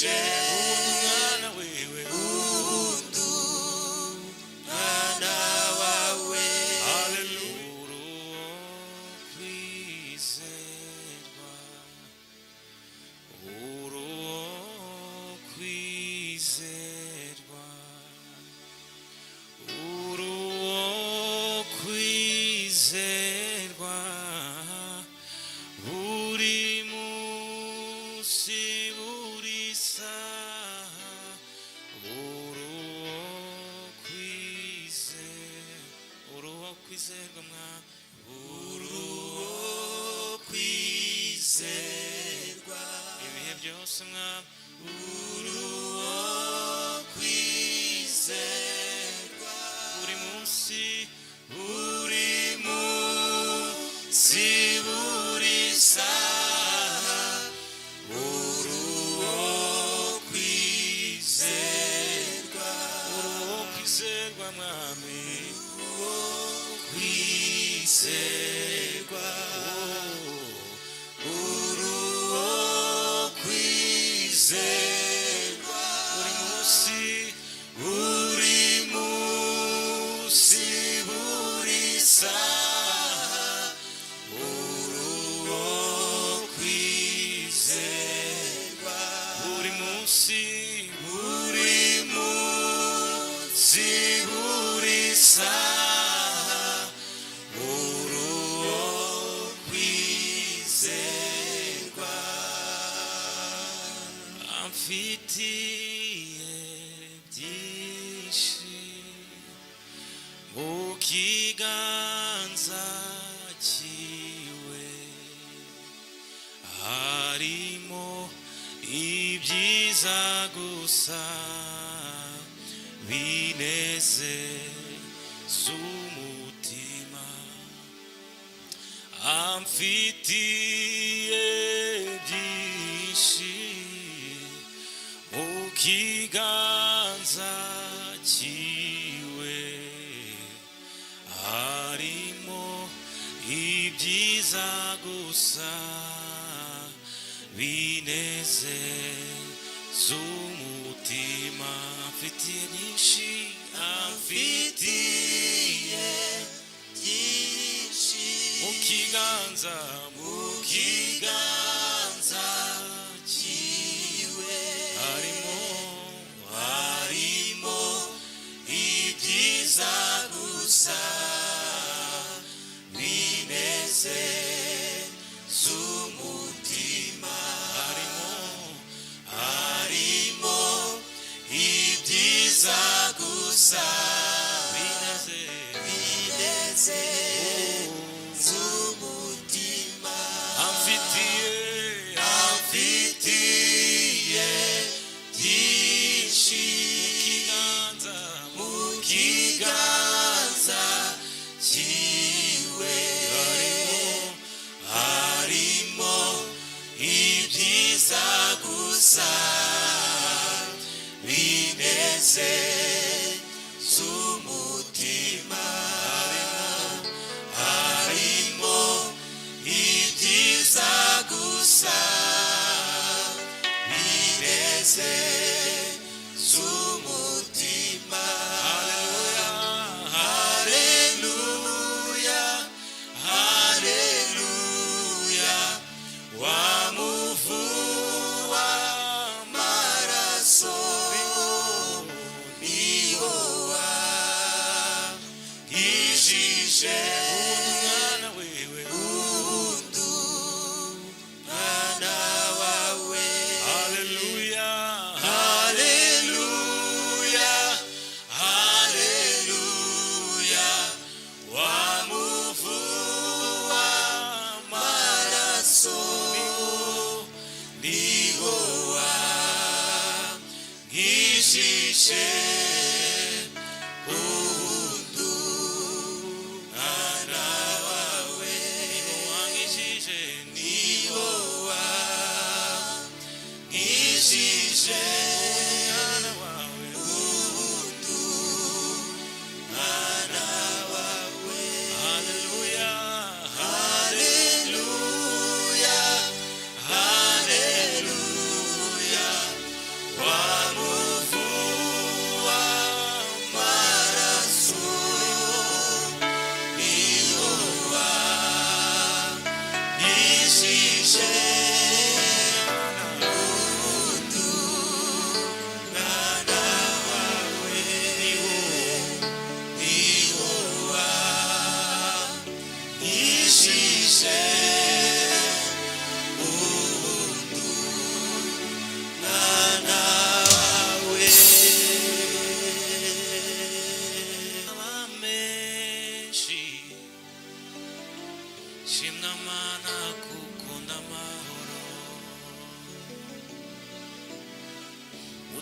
wijishije umwana wewe ubuntu mwana wawe haleluya kwizerwa kwizerwa kwizerwa buri munsi buri saha kwizerwa kwizerwa ibihe byose kwizerwa buri munsi buri munsi buri saha kwizerwa kwizerwa mwami kwizerwa kwizerwa buri munsi buri munsi buri saha kwizerwa buri munsi buri munsi buri saha kwizerwa amfitiye byinshi mu kiganza cyiwe harimo ibyiza gusa binezeza umutima amfitiye byinshi mu kiganza cyiwe harimo ibyiza gusa binezeza umutima amfitiye byinshi amfitiye byinshi mu kiganza cyiwe harimo ibyiza gusa binezeza umutima harimo ibyiza gusa binezeza umutima amfitiye byinshi mu kiganza cyiwe harimo ibyiza gusa binezeza umutima harimo ibyiza gusa binezeza umutima haleluya haleluya wamuvu w'amaraso niwo wahijije umwana wewe ubuntu mwana wawe haleluya haleluya haleluya wamuvu w'amaraso niwo wahijije ubuntu mwana wawe wangishije niwo wahijije umwana wawe ubuntu mwana wawe haleluya haleluya haleluya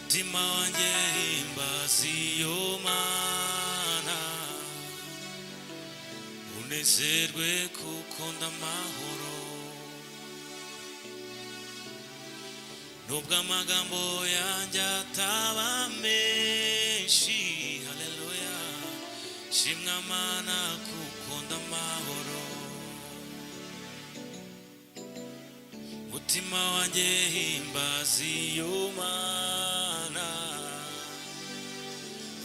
mutima wanjye himbaza iyo Mana unezerwe kuko ndamahoro nubwo amagambo yanjye ataba menshi haleluya shimwa Mana kuko ndamahoro mutima wanjye himbaza iyo Mana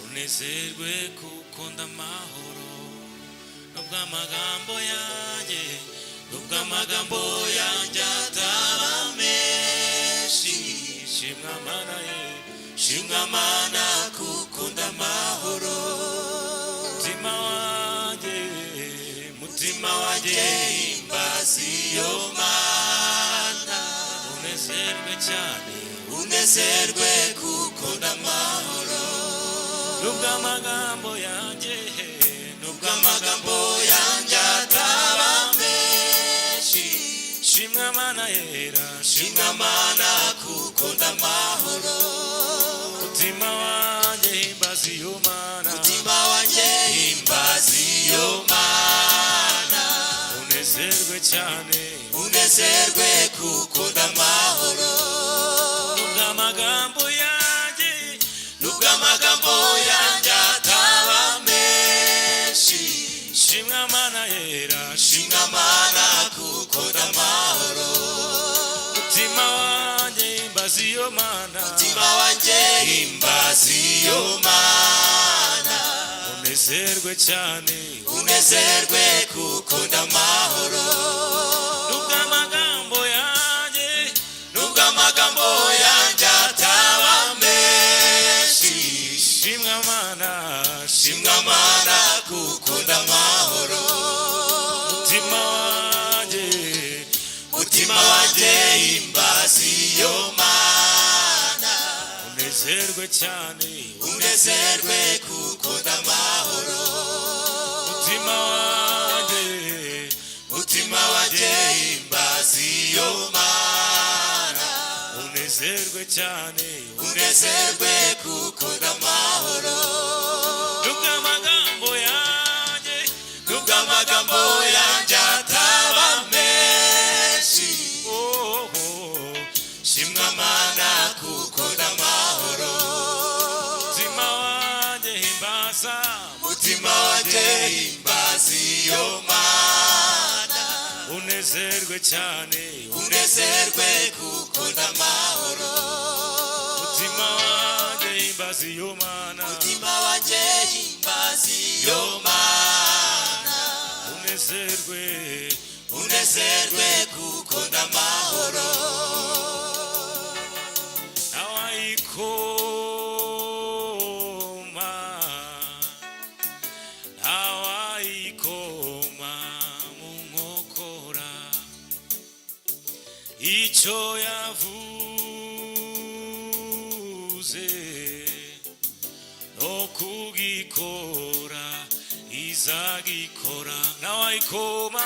unezerwe kuko ndamahoro nubwo amagambo yanjye ataba menshi shimwa Mana shimwa Mana kuko ndamahoro mutima wanjye himbaza iyo Mana unezerwe kuko ndamahoro nubwo amagambo yanjye ataba menshi shimwa Mana yera shimwa Mana kuko ndamahoro mutima wanjye himbaza iyo Mana unezerwe cyane unezerwe kuko ndamahoro nubwo amagambo yanjye ataba menshi shimwa Mana yera shimwa Mana kuko ndamahoro mutima wanjye himbaza iyo Mana unezerwe cyane unezerwe kuko ndamahoro nubwo amagambo yanjye ataba menshi shimwa Mana kuko ndamahoro mutima wanjye himbaza iyo Mana unezerwe cyane unezerwe kuko ndamahoro mutima wanjye himbaza iyo Mana unezerwe cyane unezerwe kuko ndamahoro nubwo amagambo yanjye ataba menshi shimwa Mana kuko ndamahoro mutima wanjye himbaza iyo Mana unezerwe cyane unezerwe kuko ndamahoro mutima wanjye himbaza iyo Mana iyo Mana unezerwe kuko ndamahoro ntawayikoma mu nkokora icyo yavuze no kugikora izagikora ntawayikoma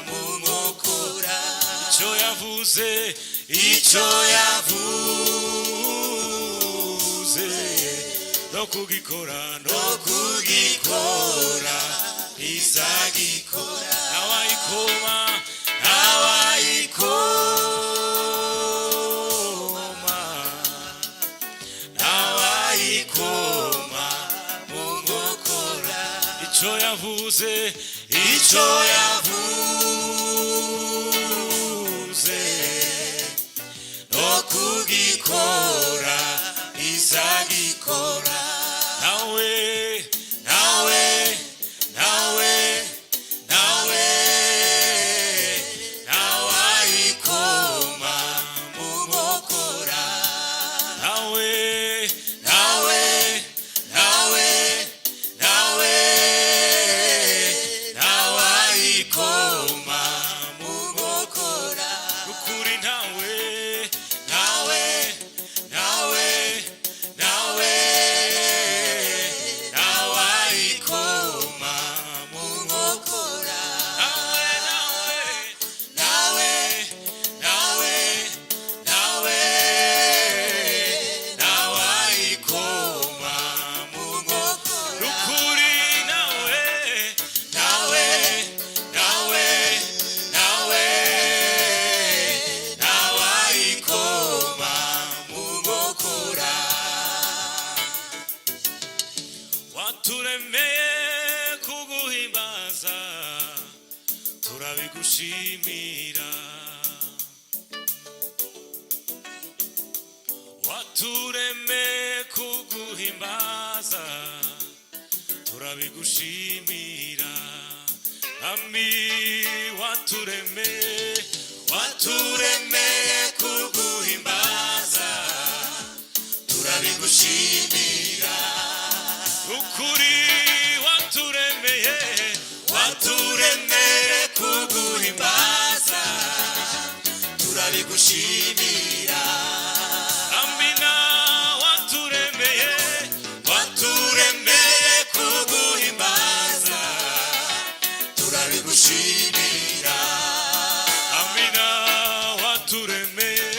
mu nkokora icyo yavuze no kugikora izagikora ntawayikoma mu nkokora icyo yavuze no kugikora izagikora nawe ntawayikoma mu nkokora ntawayikoma mu nkokora ukuri ntawe waturemeye kuguhimbaza turabigushimira waturemeye kuguhimbaza turabigushimira ami waturemeye kuguhimbaza turabigushimira ukuri waturemeye kuguhimbaza turabigushimira amina waturemeye kuguhimbaza turabigushimira amina waturemeye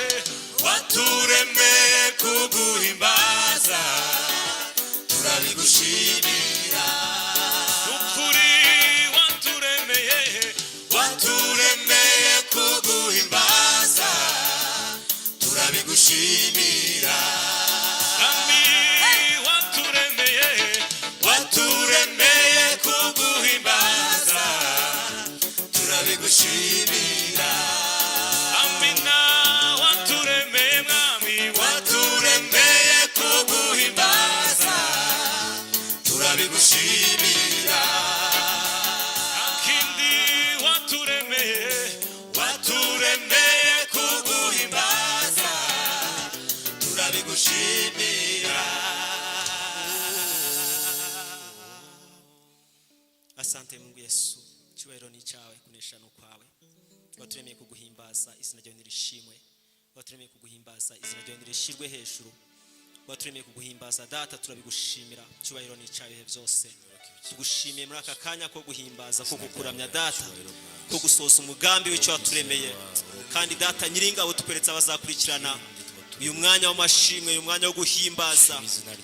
kuguhimbaza turabigushimira ukuri waturemeye kuguhimbaza turabigushimira ami waturemeye kuguhimbaza turabigushimira amina waturemeye mwami kuguhimbaza turabigushimira akindi waturemeye kuguhimbaza turabigushimira. Asante Mungu Yesu, cyubahiro ni cyawe, kunesha no kwawe. Waturemeye kuguhimbaza, izina ryawe nirishimwe. Waturemeye kuguhimbaza, izina ryawe nirishirwe hejuru. Waturemeye kuguhimbaza data, turabigushimira. Cyubahiro ni cyawe he byose. Tugushimiye muri aka kanya ko guhimbaza, ko kukuramya data, ko gusoza umugambi w'icyo waturemeye. Kandi data nyiringabo tukweretse abazakurikirana uyu mwanya w'amashimwe, uyu mwanya wo guhimbaza,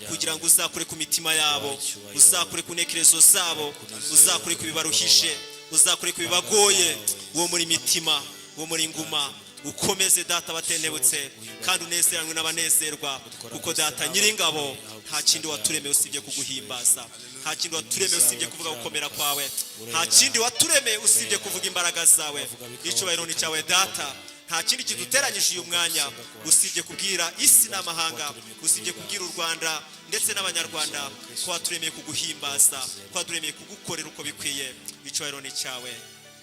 kugira ngo uzakure ku mitima yabo, uzakure ku ntekerezo zabo, uzakure ku bibaruhije, uzakure ku bibagoye, uwo muri mitima, uwo muri nguma, ukomeze data batendebutse kandi unezeranwe n'abanezerwa, kuko data nyiringabo nta kindi waturemeye usibye kuguhimbaza, nta kindi waturemeye usibye kuvuga gukomera kwawe, nta kindi waturemeye usibye kuvuga imbaraga zawe. Icyubahiro ni cyawe data, nta kindi kiduteranyije uyu mwanya usibye kubwira isi n'amahanga, usibye kubwira u Rwanda ndetse n'abanyarwanda ko waturemeye kuguhimbaza, ko waturemeye kugukorera uko bikwiye. Icyubahiro ni cyawe,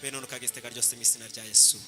bene nukagesteka ryose mu izina rya Yesu.